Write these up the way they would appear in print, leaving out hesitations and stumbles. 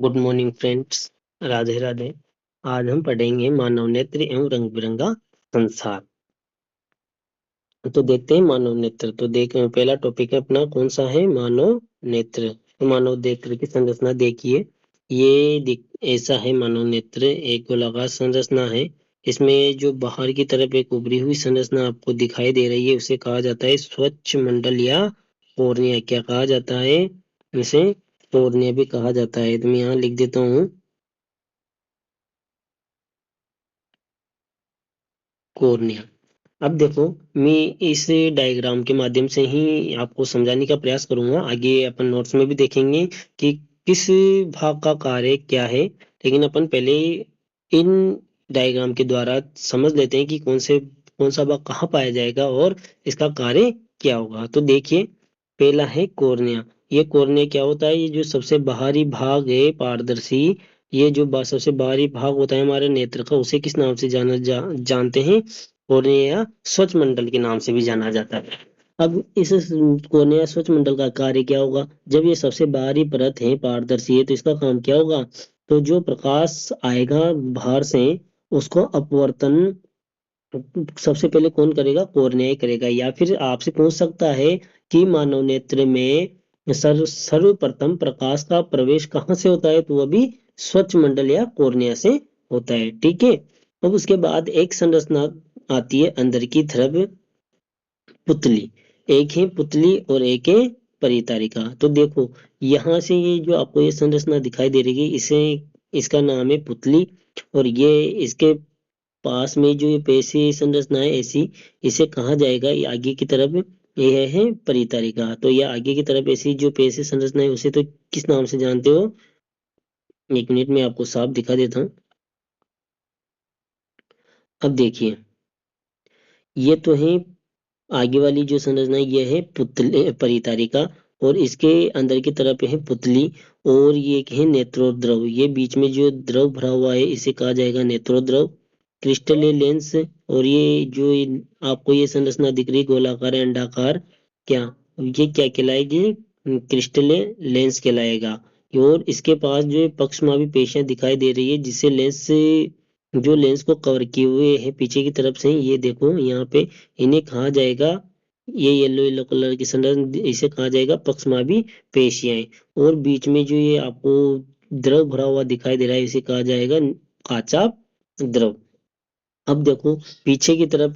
Good morning friends, Radhe Radhe. आज हम पढ़ेंगे मानव नेत्र एवं रंग बिरंगा संसार। तो देखते हैं मानव नेत्र। तो पहला टॉपिक है अपना कौन सा है, मानव नेत्र। तो मानव नेत्र की संरचना देखिए। ऐसा है मानव नेत्र, एक गोलाकार संरचना है। इसमें जो बाहर की तरफ एक उभरी हुई संरचना आपको दिखाई दे रही है उसे कहा जाता है स्वच्छ मंडल या कॉर्निया। क्या कहा जाता है इसे? कॉर्निया भी कहा जाता है। तो मैं यहाँ लिख देता हूँ कॉर्निया। अब देखो, मैं इस डायग्राम के माध्यम से ही आपको समझाने का प्रयास करूंगा। आगे अपन नोट्स में भी देखेंगे कि किस भाग का कार्य क्या है, लेकिन अपन पहले इन डायग्राम के द्वारा समझ लेते हैं कि कौन सा भाग कहाँ पाया जाएगा और इसका कार्य क्या होगा। तो देखिए, पहला है कॉर्निया। ये कॉर्निया क्या होता है? ये जो सबसे बाहरी भाग है पारदर्शी, ये जो सबसे बाहरी भाग होता है हमारे नेत्र का, उसे किस नाम से जानते हैं? कॉर्निया स्वच्छ मंडल के नाम से भी जाना जाता है। अब इस कॉर्निया स्वच्छ मंडल का कार्य क्या होगा? जब ये सबसे बाहरी परत है, पारदर्शी है, तो इसका काम क्या होगा? तो जो प्रकाश आएगा बाहर से, उसको अपवर्तन सबसे पहले कौन करेगा? कॉर्निया ही करेगा। या फिर आपसे पूछ सकता है कि मानव नेत्र में सर्वप्रथम प्रकाश का प्रवेश कहाँ से होता है? तो वो भी स्वच्छ मंडल या कॉर्निया से होता है। ठीक है। अब उसके बाद एक संरचना आती है अंदर की तरफ, पुतली। एक है पुतली और एक है परितारिका। तो देखो, यहाँ से ये जो आपको ये संरचना दिखाई दे रही है, इसे इसका नाम है पुतली। और ये इसके पास में जो ये पेशी संरचना है ऐसी, इसे कहा जाएगा ये आगे की तरफ, ये है परितारिका। तो ये आगे की तरफ ऐसी जो पेशी संरचना है उसे तो किस नाम से जानते हो? एक मिनट में आपको साफ दिखा देता हूँ। अब देखिए, ये तो है आगे वाली जो संरचना है, ये है पुतली परितारिका। और इसके अंदर की तरफ है पुतली। और ये एक है नेत्रोद्रव। ये बीच में जो द्रव भरा हुआ है इसे कहा जाएगा नेत्रोद्रव। Crystal lens. और आपको ये संरचना दिख रही है गोलाकार अंडाकार, क्या ये क्या कहलाएगी? क्रिस्टल लेंस कहलाएगा। और इसके पास जो पक्षमावी पेशियां दिखाई दे रही है, जिससे लेंस से जो लेंस को कवर किए हुए है पीछे की तरफ से, ये देखो यहाँ पे, इन्हें कहा जाएगा, ये येलो येलो कलर की संरचना, इसे कहा जाएगा पक्षमावी पेशियाएं। और बीच में जो ये आपको द्रव भरा हुआ दिखाई दे रहा है इसे कहा जाएगा काचाप द्रव। अब देखो, पीछे की तरफ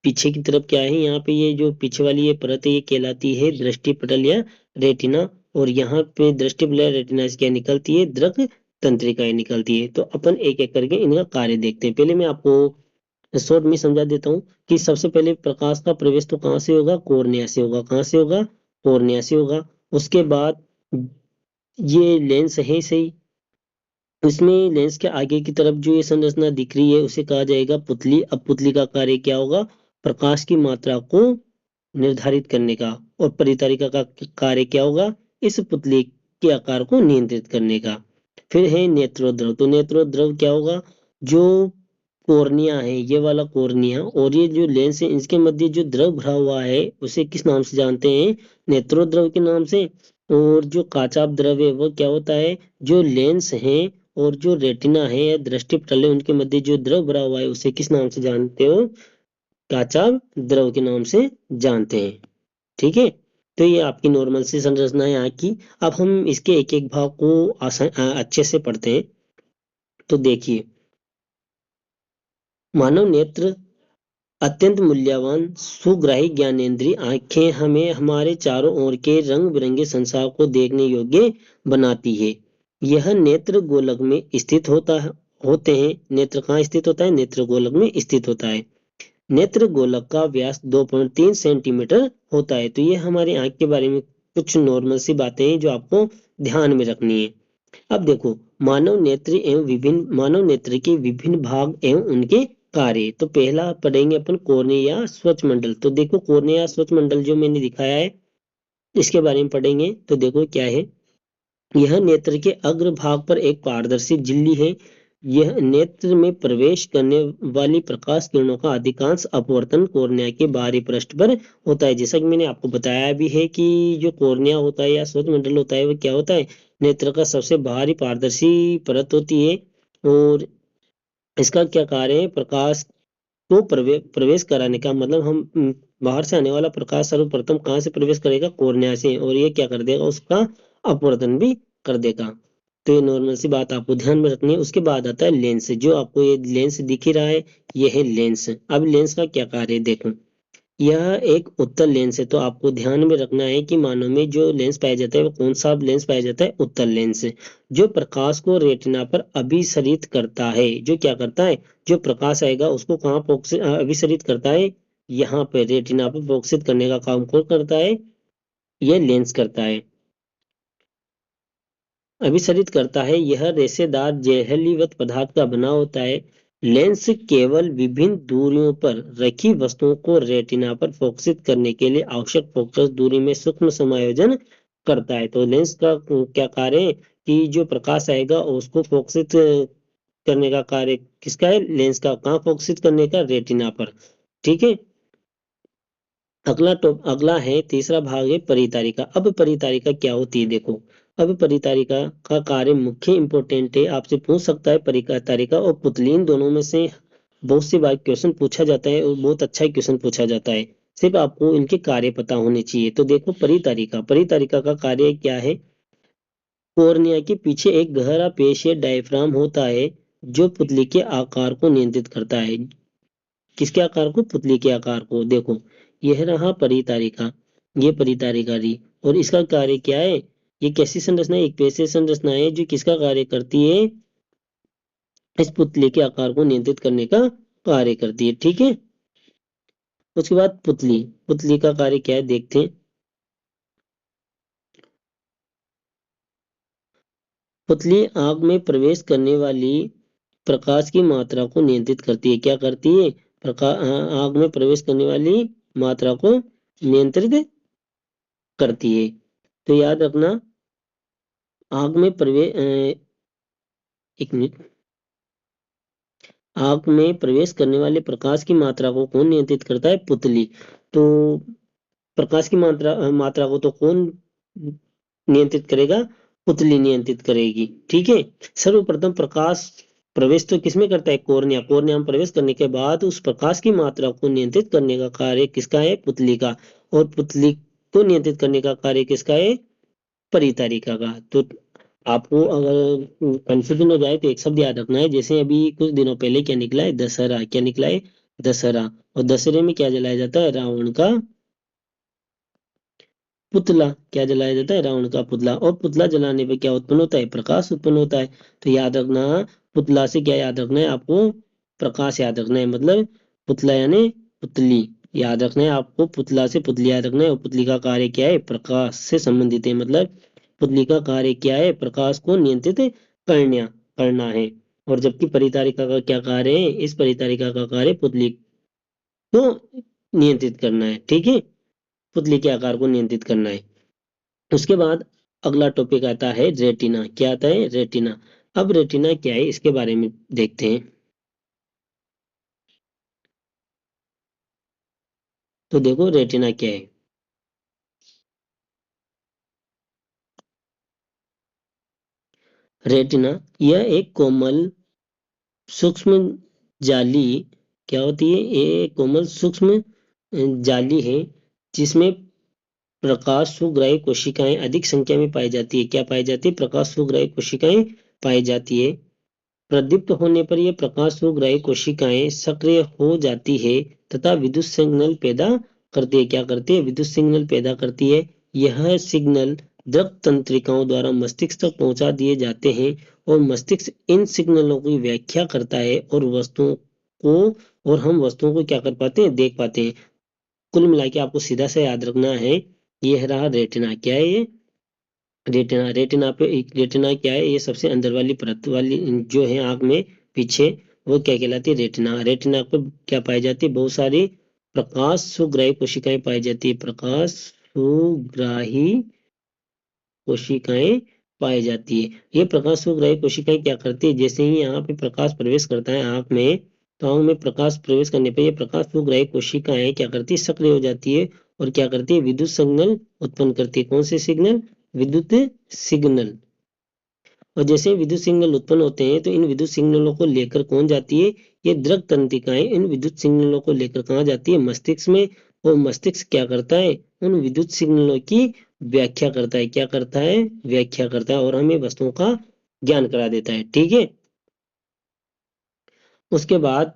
पीछे की तरफ क्या है? यहाँ पे ये जो पीछे वाली ये परत है ये कहलाती है दृष्टि पटल या रेटिना। और यहाँ पे दृष्टि पटल या रेटिना से क्या निकलती है? दृक तंत्रिकाएं निकलती है। तो अपन एक एक करके इनका कार्य देखते हैं। पहले मैं आपको शॉर्ट में समझा देता हूँ कि सबसे पहले प्रकाश का प्रवेश तो कहाँ से होगा? कॉर्निया से होगा। कहाँ से होगा? कॉर्निया से होगा। उसके बाद ये लेंस है सही, उसमें लेंस के आगे की तरफ जो ये संरचना दिख रही है उसे कहा जाएगा पुतली। अब पुतली का कार्य क्या होगा? प्रकाश की मात्रा को निर्धारित करने का। और परितारिका का कार्य क्या होगा? इस पुतली के आकार को नियंत्रित करने का। फिर है नेत्रोद्रव। तो नेत्रोद्रव क्या होगा? जो कॉर्निया है, ये वाला कॉर्निया और ये जो लेंस है, इसके मध्य जो द्रव भरा हुआ है उसे किस नाम से जानते हैं? नेत्रोद्रव के नाम से। और जो काचाप द्रव है वो क्या होता है? जो लेंस है और जो रेटिना है या दृष्टि पटल है, उनके मध्य जो द्रव भरा हुआ है उसे किस नाम से जानते हो? काचाप द्रव के नाम से जानते हैं। ठीक है। तो ये आपकी नॉर्मल सी संरचना है यहाँ की। अब हम इसके एक एक भाग को अच्छे से पढ़ते हैं। तो देखिए, मानव नेत्र अत्यंत मूल्यवान सुग्राही ज्ञानेंद्रिय आंखें हमें हमारे चारों ओर के रंग बिरंगे संसार को देखने योग्य बनाती है। यह नेत्र गोलक में स्थित होते हैं। नेत्र कहाँ स्थित होता है? नेत्र गोलक में स्थित होता है। नेत्र गोलक का व्यास 2.3 सेंटीमीटर होता है। तो ये हमारी आंख के बारे में कुछ नॉर्मल सी बातें हैं जो आपको ध्यान में रखनी है। अब देखो, मानव नेत्र के विभिन्न भाग एवं उनके कार्य। तो पहला पढ़ेंगे अपन कॉर्निया स्वच्छ मंडल। तो देखो, कॉर्निया स्वच्छ मंडल जो मैंने दिखाया है इसके बारे में पढ़ेंगे। तो देखो क्या है, यह नेत्र के अग्र भाग पर एक पारदर्शी झिल्ली है। यह नेत्र में प्रवेश करने वाली प्रकाश किरणों का अधिकांश अपवर्तन कॉर्निया के बाहरी पृष्ठ पर होता है। जैसा कि मैंने आपको बताया भी है कि जो कॉर्निया होता है या स्रोत मंडल होता है, वो क्या होता है, नेत्र का सबसे बाहरी पारदर्शी परत होती है। और इसका क्या कार्य है, प्रकाश को प्रवेश कराने का, मतलब हम बाहर से आने वाला प्रकाश सर्वप्रथम कहाँ से प्रवेश करेगा, कॉर्निया से, और ये क्या कर देगा, उसका अपवर्तन भी कर देगा। तो ये नॉर्मल सी बात आपको ध्यान में रखनी है। उसके बाद आता है लेंस। जो आपको ये लेंस दिख ही रहा है, ये है लेंस। अब लेंस का क्या कार्य है, देखो, यह एक उत्तल लेंस है। तो आपको ध्यान में रखना है कि मानव में जो लेंस पाया जाता है, वो कौन सा लेंस पाया जाता है, उत्तल लेंस, जो प्रकाश को रेटिना पर अभिसरित करता है। जो क्या करता है, जो प्रकाश आएगा उसको कहाँ अभिसरित करता है, यहाँ पे रेटिना पर फोकसित करने का काम कौन करता है, यह लेंस करता है, अभिसरित करता है। यह रेशेदार जेलीवत पदार्थ का बना होता है। लेंस केवल विभिन्न दूरियों पर रखी वस्तुओं को रेटिना पर फोकसित करने के लिए आवश्यक फोकस दूरी में सूक्ष्म समायोजन करता है। तो लेंस का क्या कार्य है कि जो प्रकाश आएगा उसको फोकसित करने का कार्य किसका है, लेंस का। कहाँ फोकसित करने का, रेटिना पर। ठीक है। अगला है तीसरा भाग है परितारिका। अब परितारिका क्या होती है, देखो, अब परितारिका का कार्य मुख्य इंपोर्टेंट है। आपसे पूछ सकता है परितारिका और पुतली, इन दोनों में से बहुत सी बार क्वेश्चन पूछा जाता है और बहुत अच्छा क्वेश्चन पूछा जाता है। सिर्फ आपको इनके कार्य पता होने चाहिए। तो देखो, परितारिका, परितारिका का कार्य क्या है, कॉर्निया के पीछे एक गहरा पेशीय डायफ्राम होता है, जो पुतली के आकार को नियंत्रित करता है। किसके आकार को, पुतली के आकार को। देखो, यह रहा परितारिका, ये परितारिका रही। और इसका कार्य क्या है, ये कैसी संरचना है, एक पेशीय संरचना है जो किसका कार्य करती है, इस पुतली के आकार को नियंत्रित करने का कार्य करती है। ठीक है। उसके बाद पुतली, पुतली का कार्य क्या है, देखते हैं। पुतली आग में प्रवेश करने वाली प्रकाश की मात्रा को नियंत्रित करती है। क्या करती है, आग में प्रवेश करने वाली मात्रा को नियंत्रित करती है। तो याद रखना, आग में प्रवेश, एक मिनट, आग में प्रवेश करने वाले प्रकाश की मात्रा को कौन नियंत्रित करता है, पुतली। तो प्रकाश की मात्रा को तो कौन नियंत्रित करेगा, पुतली नियंत्रित करेगी। ठीक है। सर्वप्रथम प्रकाश प्रवेश तो किसमें करता है, कॉर्निया, कॉर्निया में प्रवेश करने के बाद उस प्रकाश की मात्रा को नियंत्रित करने का कार्य किसका है, पुतली का। और पुतली को नियंत्रित करने का कार्य किसका है, परितारिका का। तो आपको अगर कंफ्यूजन हो जाए तो एक शब्द याद रखना है। जैसे अभी कुछ दिनों पहले क्या निकला है, दशहरा। क्या निकला है, दशहरा। और दशहरे में क्या जलाया जाता है, रावण का पुतला। क्या जलाया जाता है, रावण का पुतला। और पुतला जलाने पे क्या उत्पन्न होता है, प्रकाश उत्पन्न होता है। तो याद रखना, पुतला से क्या याद रखना है आपको, प्रकाश याद रखना है। मतलब पुतला यानी पुतली याद रखना है आपको, पुतला से पुतली याद रखना है। और पुतली का कार्य क्या है, प्रकाश से संबंधित है। मतलब पुतली का कार्य क्या है, प्रकाश को नियंत्रित करना करना है। और जबकि परितारिका का क्या कार्य है, इस परितारिका का कार्य पुतली को नियंत्रित करना है। ठीक है, पुतली के आकार को नियंत्रित करना है। उसके बाद अगला टॉपिक आता है रेटिना। क्या आता है, रेटिना। अब रेटिना क्या है, इसके बारे में देखते हैं। तो देखो, रेटिना क्या है। रेटिना यह एक कोमल सूक्ष्म जाली, क्या होती है, ये कोमल सूक्ष्म जाली है, जिसमें प्रकाश सुग्राही कोशिकाएं अधिक संख्या में पाई जाती है। क्या पाई जाती है, प्रकाश सुग्राही कोशिकाएं पाई जाती है। प्रदीप्त होने पर यह प्रकाश ग्राही कोशिकाएं सक्रिय हो जाती है तथा विद्युत सिग्नल पैदा करती है। क्या करती है, विद्युत सिग्नल पैदा करती है। यह सिग्नल द्रव तंत्रिकाओं द्वारा मस्तिष्क तक पहुंचा दिए जाते हैं और मस्तिष्क इन सिग्नलों की व्याख्या करता है और वस्तुओं को, और हम वस्तुओं को क्या कर पाते हैं, देख पाते हैं। कुल मिला के आपको सीधा सा याद रखना है, यह रहा रेटिना। क्या है ये, रेटिना। रेटिना पे एक रेटिना क्या है, ये सबसे अंदर वाली परत वाली जो है आंख में पीछे, वो क्या कहलाती है, रेटिना। रेटिना पे क्या पाई जाती है, बहुत सारी प्रकाश सुग्राही कोशिकाएं पाई जाती है। प्रकाश सुग्राही कोशिकाएं पाई जाती है। ये प्रकाशग्राही कोशिकाएं क्या करती है, जैसे ही यहाँ पे प्रकाश प्रवेश करता है आंख में, तो आंख में प्रकाश प्रवेश करने पर ये प्रकाशग्राही कोशिकाएं क्या करती है, सक्रिय हो जाती है और क्या करती है, विद्युत सिग्नल उत्पन्न करती है। कौन से सिग्नल, विद्युत सिग्नल। और जैसे विद्युत सिग्नल उत्पन्न होते हैं तो इन विद्युत सिग्नलों को लेकर कौन जाती है, ये द्रव तंत्रिकाएं इन विद्युत सिग्नलों को लेकर कहाँ जाती है, मस्तिष्क में। और मस्तिष्क क्या करता है, उन विद्युत सिग्नलों की व्याख्या करता है, क्या करता है, व्याख्या करता है और हमें वस्तुओं का ज्ञान करा देता है। ठीक है। उसके बाद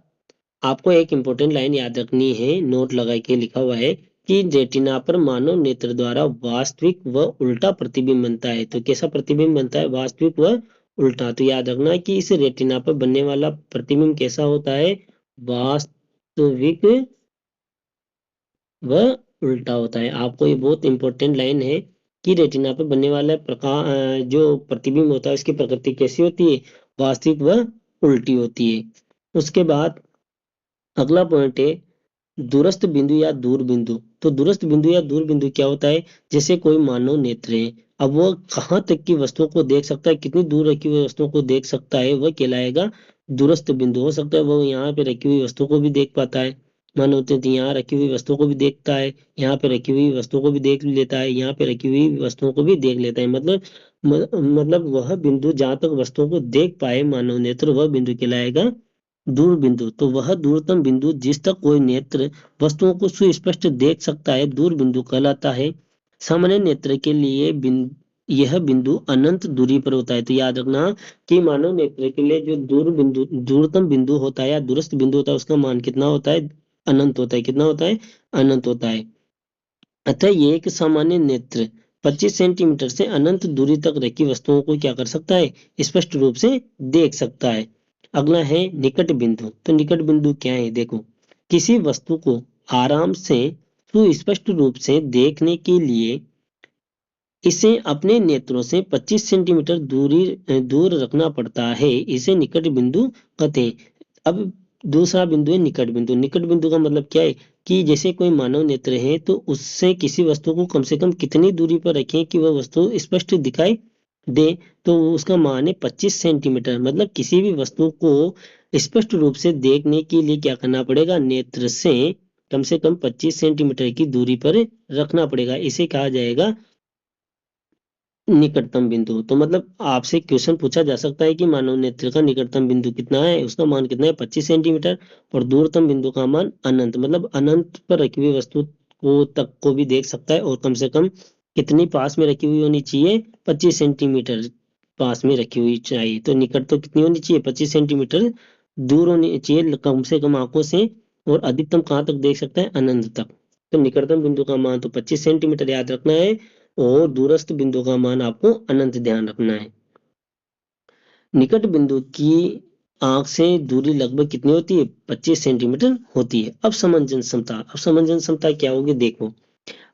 आपको एक इंपॉर्टेंट लाइन याद रखनी है, नोट लगा के लिखा हुआ है कि रेटिना पर मानव नेत्र द्वारा वास्तविक व उल्टा प्रतिबिंब बनता है। तो कैसा प्रतिबिंब बनता है, वास्तविक व उल्टा। तो याद रखना कि इस रेटिना पर बनने वाला प्रतिबिंब कैसा होता है, वास्तविक व उल्टा होता है। आपको ये बहुत इंपॉर्टेंट लाइन है कि रेटिना पर बनने वाला प्रकाश जो प्रतिबिंब होता है उसकी प्रकृति कैसी होती है, वास्तविक व उल्टी होती है। उसके बाद अगला पॉइंट है दूरस्थ बिंदु या दूर बिंदु। तो दूरस्थ बिंदु या दूर बिंदु क्या होता है, जैसे कोई मानव नेत्र है, अब वो कहाँ तक की वस्तुओं को देख सकता है, कितनी दूर रखी हुई वस्तुओं को देख सकता है, वह कहलाएगा दूरस्थ बिंदु। हो सकता है वो यहाँ पे रखी हुई वस्तुओं को भी देख पाता है, मानव नेत्र यहाँ रखी हुई वस्तुओं को भी देखता है, यहाँ पे रखी हुई वस्तुओं को भी देख लेता है, यहाँ पे रखी हुई वस्तुओं को भी देख लेता है। मतलब वह बिंदु जहाँ तक वस्तुओं को देख पाए मानव नेत्र, वह बिंदु कहलाएगा दूर बिंदु। तो वह दूरतम बिंदु जिस तक कोई नेत्र वस्तुओं को सुस्पष्ट देख सकता है, दूर बिंदु कहलाता है। सामान्य नेत्र के लिए यह बिंदु अनंत दूरी पर होता है। तो याद रखना कि मानव नेत्र के लिए जो दूरतम बिंदु होता है या दूरस्थ बिंदु होता है, उसका मान कितना होता है, अनंत होता है। कितना होता है, अनंत होता है। अतः ये एक सामान्य नेत्र 25 सेंटीमीटर से अनंत दूरी तक रखी वस्तुओं को क्या कर सकता है, स्पष्ट रूप से देख सकता है। अगला है निकट बिंदु। तो निकट बिंदु क्या है, देखो किसी वस्तु को आराम से सुस्पष्ट रूप से देखने के लिए इसे अपने नेत्रों से 25 सेंटीमीटर दूर रखना पड़ता है, इसे निकट बिंदु कहते हैं। अब दूसरा बिंदु है निकट बिंदु। निकट बिंदु का मतलब क्या है कि जैसे कोई मानव नेत्र है तो उससे किसी वस्तु को कम से कम कितनी दूरी पर रखें कि वह वस्तु स्पष्ट दिखाई दे, तो उसका मान है 25 सेंटीमीटर। मतलब किसी भी वस्तु को स्पष्ट रूप से देखने के लिए क्या करना पड़ेगा, नेत्र से कम 25 सेंटीमीटर की दूरी पर रखना पड़ेगा, इसे कहा जाएगा निकटतम बिंदु। तो मतलब आपसे क्वेश्चन पूछा जा सकता है कि मानव नेत्र का निकटतम बिंदु कितना है, उसका मान कितना है, 25 सेंटीमीटर। और दूरतम बिंदु का मान अनंत, मतलब अनंत पर रखी हुई वस्तु को तक को भी देख सकता है और कम से कम कितनी पास में रखी हुई होनी चाहिए, 25 सेंटीमीटर पास में रखी हुई चाहिए। तो निकट तो कितनी होनी चाहिए, 25 सेंटीमीटर दूर होनी चाहिए कम से कम आंखों से। और अधिकतम कहाँ तक देख सकता है, अनंत तक। तो निकटतम बिंदु का मान तो 25 सेंटीमीटर याद रखना है और दूरस्थ बिंदु का मान आपको अनंत ध्यान रखना है। निकट बिंदु की आंख से दूरी लगभग कितनी होती है, 25 सेंटीमीटर होती है। अब समंजन समता। अब समंजन समता क्या होगी, देखो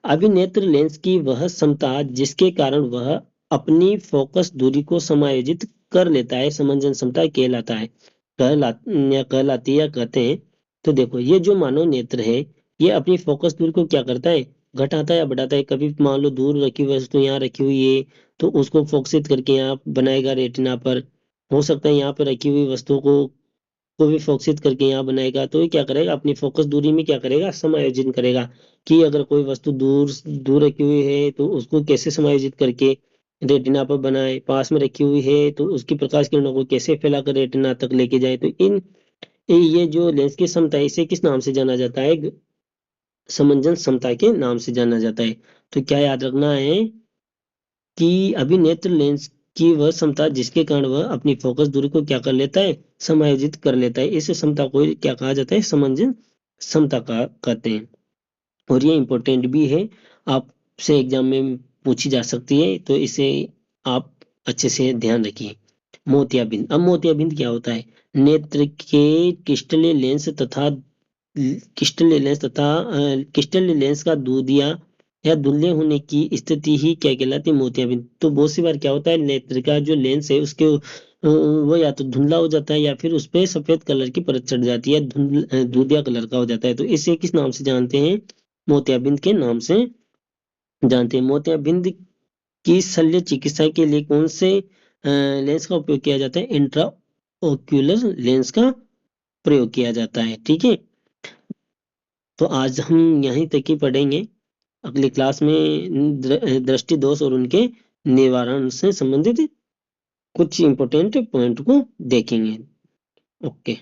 अभिनेत्र लेंस की वह समता जिसके कारण वह अपनी फोकस दूरी को समायोजित कर लेता है, समंजन समता कहलाता है, कहलाती या कहते हैं। तो देखो ये जो मानव नेत्र है ये अपनी फोकस दूरी को क्या करता है, घटाता है या बढ़ाता है। कभी मान लो दूर रखी हुई वस्तु यहाँ रखी हुई है तो उसको फोकसित करके यहाँ बनाएगा रेटिना पर। हो सकता है यहाँ पे रखी हुई वस्तु को भी फोकसित करके यहाँ बनाएगा। तो ये क्या करेगा, अपनी फोकस दूरी में क्या करेगा, समायोजन करेगा कि अगर कोई वस्तु दूर दूर रखी हुई है तो उसको कैसे समायोजित करके रेटिना पर बनाए, पास में रखी हुई है तो उसकी प्रकाश किरणों को कैसे फैलाकर रेटिना तक लेके जाए। तो ये जो लेंस की समता है इसे किस नाम से जाना जाता है, समंजन समता के नाम से जाना जाता है। तो क्या याद रखना है कि अभिनेत्र लेंस की वह क्षमता जिसके कारण वह अपनी फोकस दूरी को क्या कर लेता है, समायोजित कर लेता है, इस क्षमता को क्या कहा जाता है, समंजन क्षमता का कहते हैं। और ये इंपॉर्टेंट भी है, आपसे एग्जाम में पूछी जा सकती है, तो इसे आप अच्छे से ध्यान रखिए। मोतियाबिंद। अब मोतियाबिंद क्या होता है, नेत्र के क्रिस्टलीय लेंस तथा क्रिस्टलीय लेंस का दूधिया या धुंधले होने की स्थिति ही क्या कहलाती है, मोतियाबिंद। तो बहुत सी बार क्या होता है, नेत्र का जो लेंस है उसके वो या तो धुंधला हो जाता है या फिर उस पर सफेद कलर की परत चढ़ जाती है, दूधिया कलर का हो जाता है। तो इसे किस नाम से जानते हैं, मोतियाबिंद के नाम से जानते हैं। मोतियाबिंद कि शल्य चिकित्सा के लिए कौन से लेंस का उपयोग किया जाता है? इंट्रा ओक्यूलर लेंस का प्रयोग किया जाता है। ठीक है, तो आज हम यहीं तक ही पढ़ेंगे। अगली क्लास में दृष्टि दोष और उनके निवारण से संबंधित कुछ इंपॉर्टेंट पॉइंट को देखेंगे। ओके।